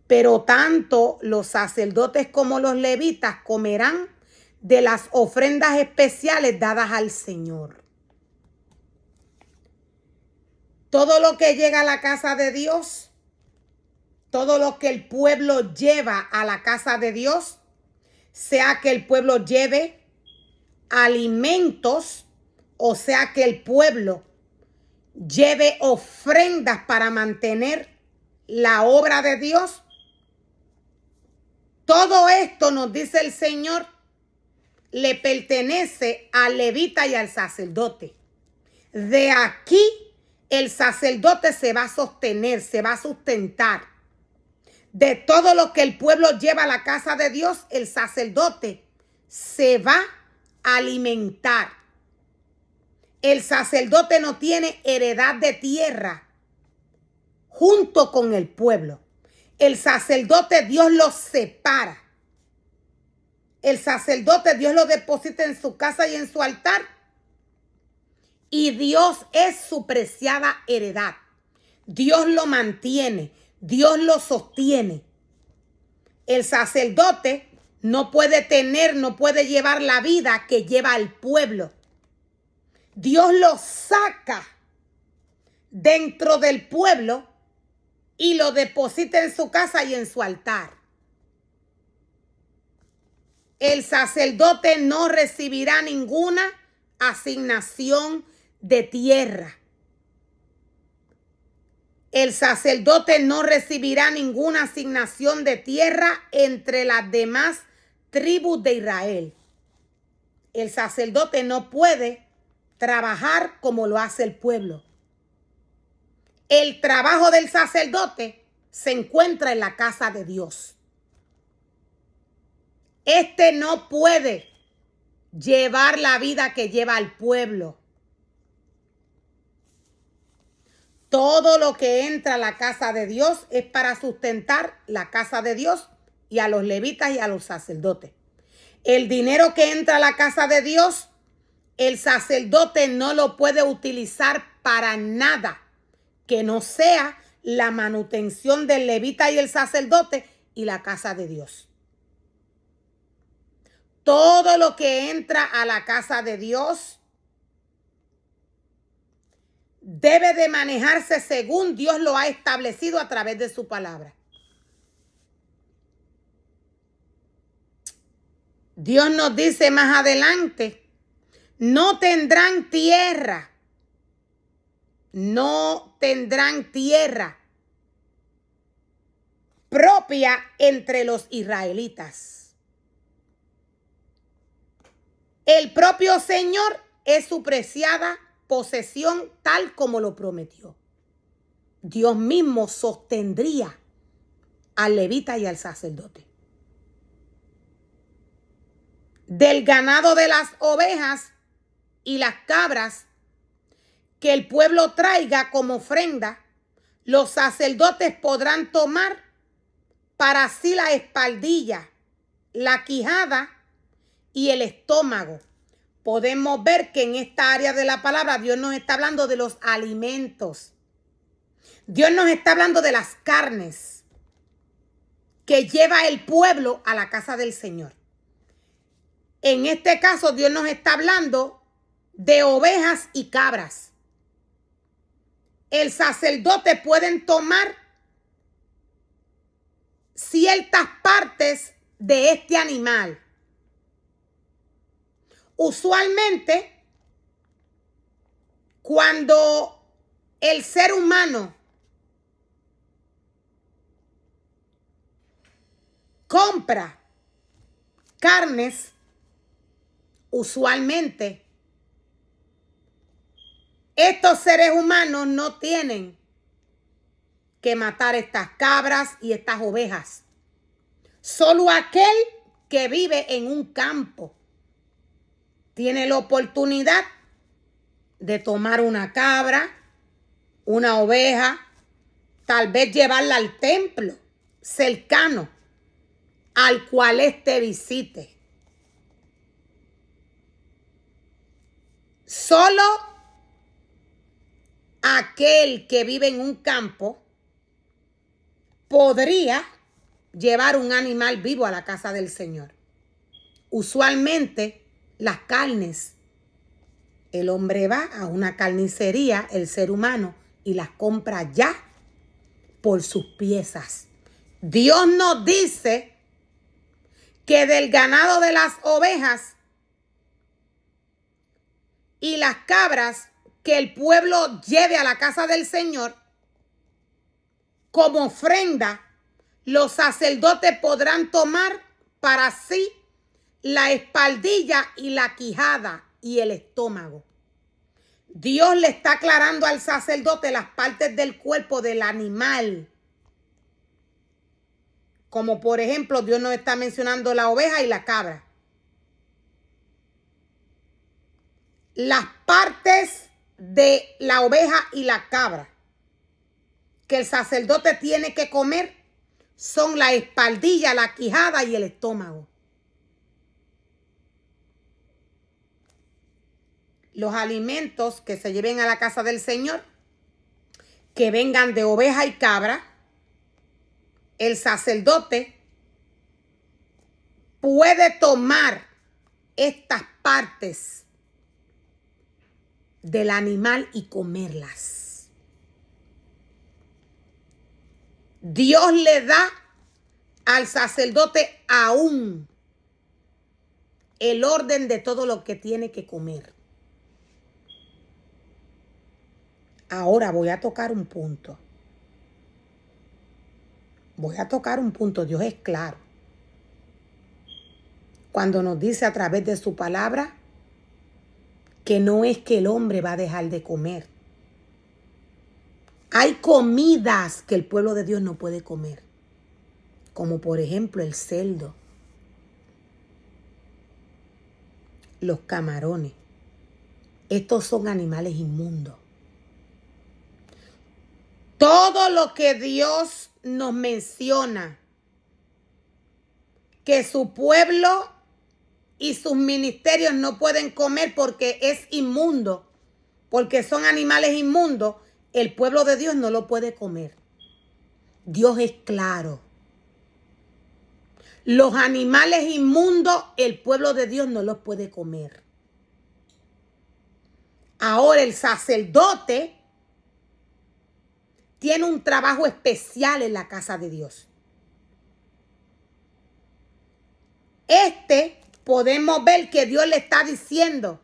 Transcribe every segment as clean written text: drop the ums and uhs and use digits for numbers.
pero tanto los sacerdotes como los levitas comerán de las ofrendas especiales dadas al Señor. Todo lo que llega a la casa de Dios, todo lo que el pueblo lleva a la casa de Dios, sea que el pueblo lleve alimentos, o sea que el pueblo lleve ofrendas para mantener la obra de Dios, todo esto, nos dice el Señor, le pertenece al levita y al sacerdote. De aquí el sacerdote se va a sostener, se va a sustentar. De todo lo que el pueblo lleva a la casa de Dios, el sacerdote se va a alimentar. El sacerdote no tiene heredad de tierra junto con el pueblo. El sacerdote Dios lo separa. El sacerdote Dios lo deposita en su casa y en su altar. Y Dios es su preciada heredad. Dios lo mantiene. Dios lo sostiene. El sacerdote no puede tener, no puede llevar la vida que lleva el pueblo. Dios lo saca dentro del pueblo y lo deposita en su casa y en su altar. El sacerdote no recibirá ninguna asignación de tierra. El sacerdote no recibirá ninguna asignación de tierra entre las demás tribus de Israel. El sacerdote no puede trabajar como lo hace el pueblo. El trabajo del sacerdote se encuentra en la casa de Dios. Este no puede llevar la vida que lleva el pueblo. Todo lo que entra a la casa de Dios es para sustentar la casa de Dios y a los levitas y a los sacerdotes. El dinero que entra a la casa de Dios, el sacerdote no lo puede utilizar para nada que no sea la manutención del levita y el sacerdote y la casa de Dios. Todo lo que entra a la casa de Dios debe de manejarse según Dios lo ha establecido a través de su palabra. Dios nos dice más adelante, no tendrán tierra propia entre los israelitas. El propio Señor es su preciada posesión tal como lo prometió. Dios mismo sostendría al levita y al sacerdote. Del ganado de las ovejas y las cabras que el pueblo traiga como ofrenda, los sacerdotes podrán tomar para sí la espaldilla, la quijada y el estómago. Podemos ver que en esta área de la palabra Dios nos está hablando de los alimentos. Dios nos está hablando de las carnes que lleva el pueblo a la casa del Señor. En este caso Dios nos está hablando de ovejas y cabras. El sacerdote puede tomar ciertas partes de este animal. Usualmente, cuando el ser humano compra carnes, usualmente estos seres humanos no tienen que matar estas cabras y estas ovejas. Solo aquel que vive en un campo tiene la oportunidad de tomar una cabra, una oveja, tal vez llevarla al templo cercano al cual éste visite. Solo aquel que vive en un campo podría llevar un animal vivo a la casa del Señor. Usualmente las carnes, el hombre va a una carnicería, el ser humano, y las compra ya por sus piezas. Dios nos dice que del ganado de las ovejas y las cabras que el pueblo lleve a la casa del Señor como ofrenda, los sacerdotes podrán tomar para sí la espaldilla y la quijada y el estómago. Dios le está aclarando al sacerdote las partes del cuerpo del animal. Como por ejemplo, Dios nos está mencionando la oveja y la cabra. Las partes de la oveja y la cabra que el sacerdote tiene que comer son la espaldilla, la quijada y el estómago. Los alimentos que se lleven a la casa del Señor, que vengan de oveja y cabra, el sacerdote puede tomar estas partes del animal y comerlas. Dios le da al sacerdote aún el orden de todo lo que tiene que comer. Ahora voy a tocar un punto. Dios es claro. Cuando nos dice a través de su palabra que no es que el hombre va a dejar de comer. Hay comidas que el pueblo de Dios no puede comer. Como por ejemplo el cerdo, los camarones. Estos son animales inmundos. Todo lo que Dios nos menciona que su pueblo y sus ministerios no pueden comer porque es inmundo, porque son animales inmundos, el pueblo de Dios no lo puede comer. Dios es claro. Los animales inmundos, el pueblo de Dios no los puede comer. Ahora el sacerdote tiene un trabajo especial en la casa de Dios. Podemos ver que Dios le está diciendo,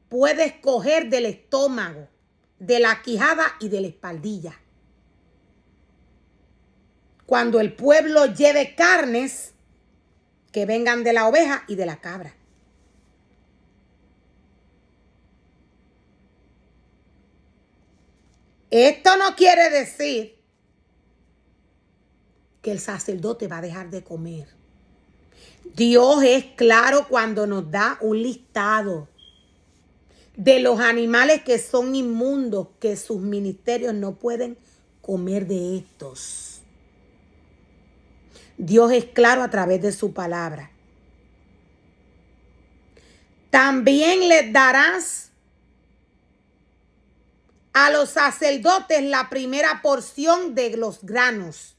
puedes coger del estómago, de la quijada y de la espaldilla. Cuando el pueblo lleve carnes que vengan de la oveja y de la cabra. Esto no quiere decir que el sacerdote va a dejar de comer. Dios es claro cuando nos da un listado de los animales que son inmundos, que sus ministerios no pueden comer de estos. Dios es claro a través de su palabra. También les darás a los sacerdotes la primera porción de los granos.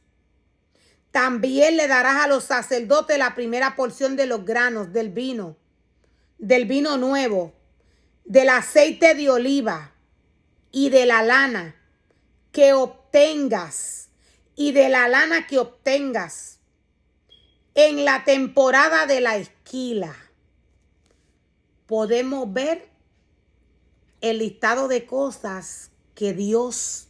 También le darás a los sacerdotes la primera porción de los granos, del vino nuevo, del aceite de oliva y de la lana que obtengas, en la temporada de la esquila. Podemos ver el listado de cosas que Dios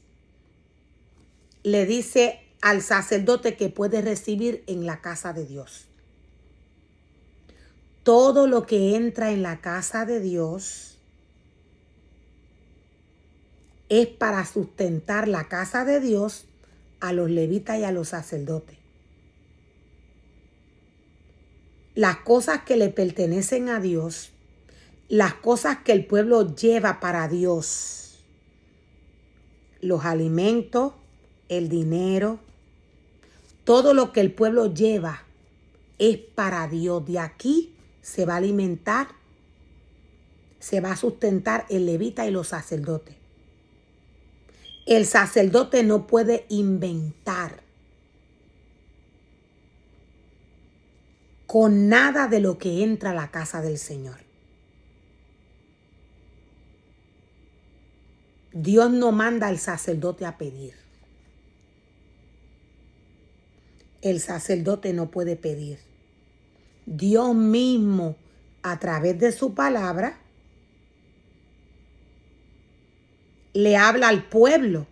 le dice al sacerdote que puede recibir en la casa de Dios. Todo lo que entra en la casa de Dios es para sustentar la casa de Dios a los levitas y a los sacerdotes. Las cosas que le pertenecen a Dios, las cosas que el pueblo lleva para Dios, los alimentos, el dinero, todo lo que el pueblo lleva es para Dios. De aquí se va a alimentar, se va a sustentar el levita y los sacerdotes. El sacerdote no puede inventar con nada de lo que entra a la casa del Señor. Dios no manda al sacerdote a pedir. El sacerdote no puede pedir. Dios mismo, a través de su palabra, le habla al pueblo.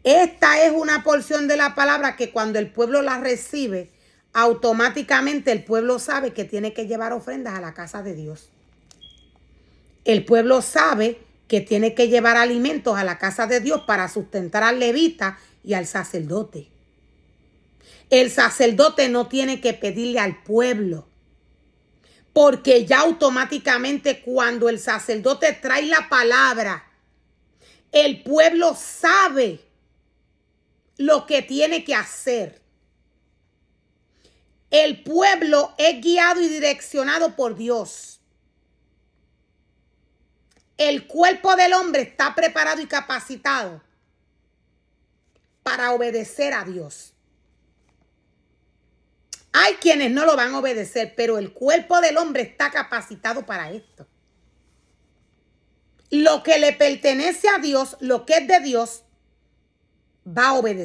Esta es una porción de la palabra que cuando el pueblo la recibe, automáticamente el pueblo sabe que tiene que llevar ofrendas a la casa de Dios. El pueblo sabe que tiene que llevar alimentos a la casa de Dios para sustentar al levita y al sacerdote. El sacerdote no tiene que pedirle al pueblo, porque ya automáticamente cuando el sacerdote trae la palabra, el pueblo sabe lo que tiene que hacer. El pueblo es guiado y direccionado por Dios. El cuerpo del hombre está preparado y capacitado para obedecer a Dios. Hay quienes no lo van a obedecer, pero el cuerpo del hombre está capacitado para esto. Lo que le pertenece a Dios, lo que es de Dios, va a obedecer.